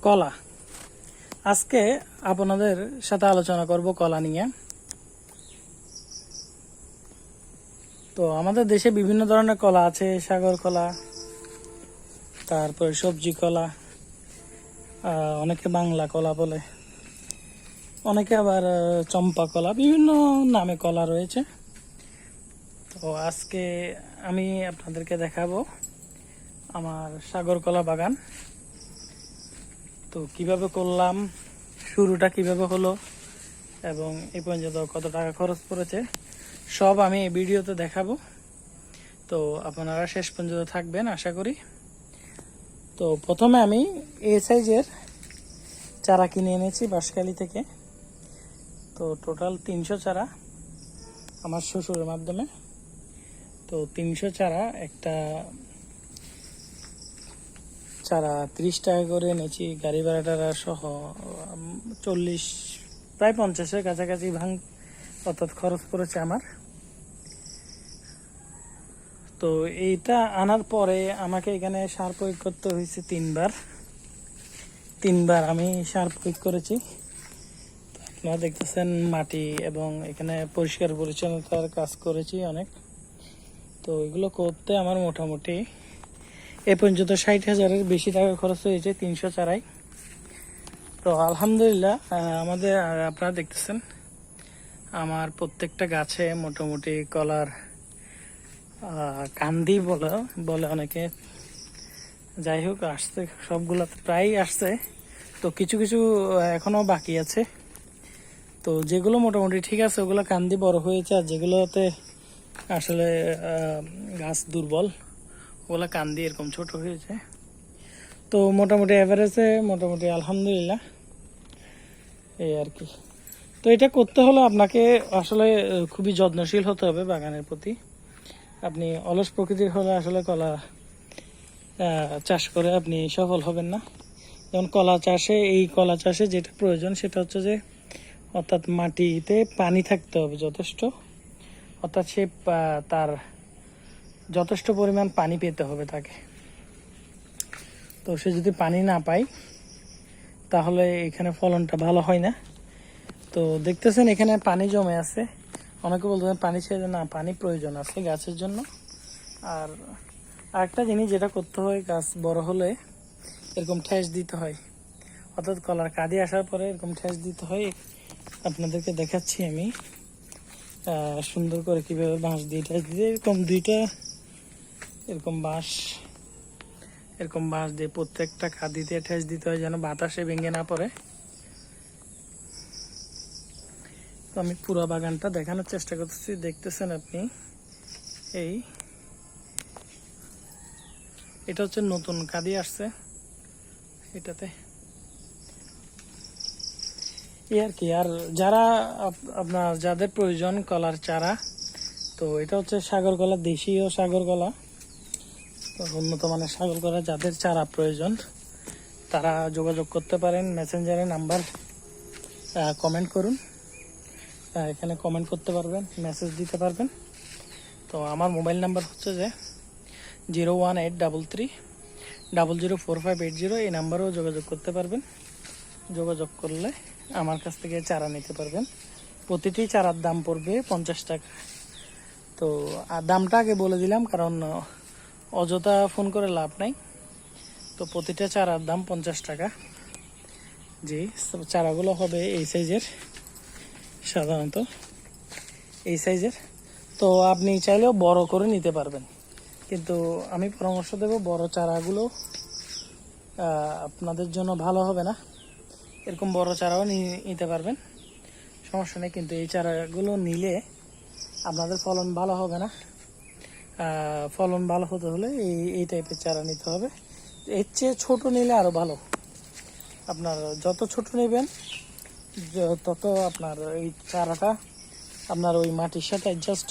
কলা। আজকে আপনাদের সাথে আলোচনা করব কলা নিয়ে। তো আমাদের দেশে বিভিন্ন ধরনের কলা আছে, সাগর কলা, তারপরে সবজি কলা, অনেকে বাংলা কলা বলে, অনেকে আবার চম্পা কলা, বিভিন্ন নামে কলা রয়েছে। তো আজকে আমি আপনাদেরকে দেখাবো আমার সাগর কলা বাগান। তো কিভাবে করলাম, শুরুটা কিভাবে হলো এবং এই পর্যন্ত কত টাকা খরচ পড়েছে সব আমি এই ভিডিওতে দেখাবো। তো আপনারা শেষ পর্যন্ত থাকবেন আশা করি। তো প্রথমে আমি এই সাইজের চারা কিনে এনেছি বাঁশখালী থেকে। তো টোটাল 300 চারা আমার শ্বশুরের মাধ্যমে। তো 300 চারা, একটা চারা 30 টাকা করে এনেছি, গাড়ি ভাড়াটা সহ 40 প্রায় 50-এর কাছাকাছি অর্থাৎ খরচ পড়েছে আমার। তো এইটা আনার পরে আমাকে এখানে সার প্রয়োগ করতে হয়েছে তিনবার আমি সার প্রয়োগ করেছি। আপনারা দেখতেছেন মাটি এবং এখানে পরিষ্কার পরিচ্ছন্নতার কাজ করেছি অনেক। তো এগুলো করতে আমার মোটামুটি এ পর্যন্ত 60,000-এর বেশি টাকা খরচ হয়েছে 300 চারাই। তো আলহামদুলিল্লাহ আমাদের আপনারা দেখতেছেন আমার প্রত্যেকটা গাছে মোটামুটি কলার কান্দি বলে অনেকে, যাই হোক আসছে, সবগুলো প্রায় আসছে। তো কিছু কিছু এখনো বাকি আছে। তো যেগুলো মোটামুটি ঠিক আছে ওগুলো কান্দি বড় হয়েছে, আর যেগুলোতে আসলে গাছ দুর্বল ওগুলো কান্দি এরকম ছোট হয়েছে। তো মোটামুটি অ্যাভারেজে মোটামুটি আলহামদুলিল্লাহ এই আর কি। তো এটা করতে হলে আপনাকে আসলে খুবই যত্নশীল হতে হবে বাগানের প্রতি। আপনি অলস প্রকৃতির হলে আসলে কলা চাষ করে আপনি সফল হবেন না। যেমন এই কলা চাষে যেটা প্রয়োজন সেটা হচ্ছে যে অর্থাৎ মাটিতে পানি থাকতে হবে যথেষ্ট, অর্থাৎ সে তার যথেষ্ট পরিমাণ পানি পেতে হবে তাকে। তো সে যদি পানি না পায় তাহলে এখানে ফলনটা ভালো হয় না। তো দেখতেছেন এখানে পানি জমে আছে, অনেকে বলতেছেন পানি ছেড়ে না, পানি প্রয়োজন আছে গাছের জন্য। আর আরেকটা জিনিস যেটা করতে হয়, গাছ বড় হলে এরকম ঠেস দিতে হয়, অর্থাৎ কলার কাঁদি আসার পরে এরকম ঠেস দিতে হয়। আপনাদেরকে দেখাচ্ছি আমি সুন্দর করে কিভাবে বাঁশ দিয়ে ঠেস দিতে। এরকম বাঁশ দিয়ে প্রত্যেকটা কাঁদিতে ঠেস দিতে হয় যেন বাতাসে ভেঙে না পড়ে। তো আমি পুরো বাগানটা দেখানোর চেষ্টা করতেছি, দেখতেছেন আপনি। এটা হচ্ছে নতুন কাঁদি আসছে এটাতে, এই আর কি। আর যারা যাদের প্রয়োজন কলার চারা, তো এটা হচ্ছে সাগর কলা, দেশীয় সাগর কলা, উন্নত মানের সাগর কলা। যাদের চারা প্রয়োজন তারা যোগাযোগ করতে পারেন, মেসেঞ্জারে নাম্বার কমেন্ট করুন, এখানে কমেন্ট করতে পারবেন, মেসেজ দিতে পারবেন। তো আমার মোবাইল নাম্বার হচ্ছে যে 01833004580, এই নাম্বারেও যোগাযোগ করতে পারবেন। যোগাযোগ করলে আমার কাছ থেকে চারা নিতে পারবেন। প্রতিটি চারার দাম পড়বে 50 টাকা। তো দামটা আগে বলে দিলাম, কারণ অযথা ফোন করে লাভ নাই। তো প্রতিটা চারার দাম 50 টাকা। জি, চারাগুলো হবে এই সাইজের, সাধারণত এই সাইজের। তো আপনি চাইলেও বড় করে নিতে পারবেন, কিন্তু আমি পরামর্শ দেব বড় চারাগুলো আপনাদের জন্য ভালো হবে না। এরকম বড় চারাও নিতে পারবেন, সমস্যা নেই, কিন্তু এই চারাগুলো নিলে আপনাদের ফলন ভালো হবে না। ফলন ভালো হতে হলে এই টাইপের চারা নিতে হবে। এর চেয়ে ছোট নিলে আরও ভালো। আপনার যত ছোট নেবেন তত আপনার এই চারাটা আপনার ওই মাটির সাথে অ্যাডজাস্ট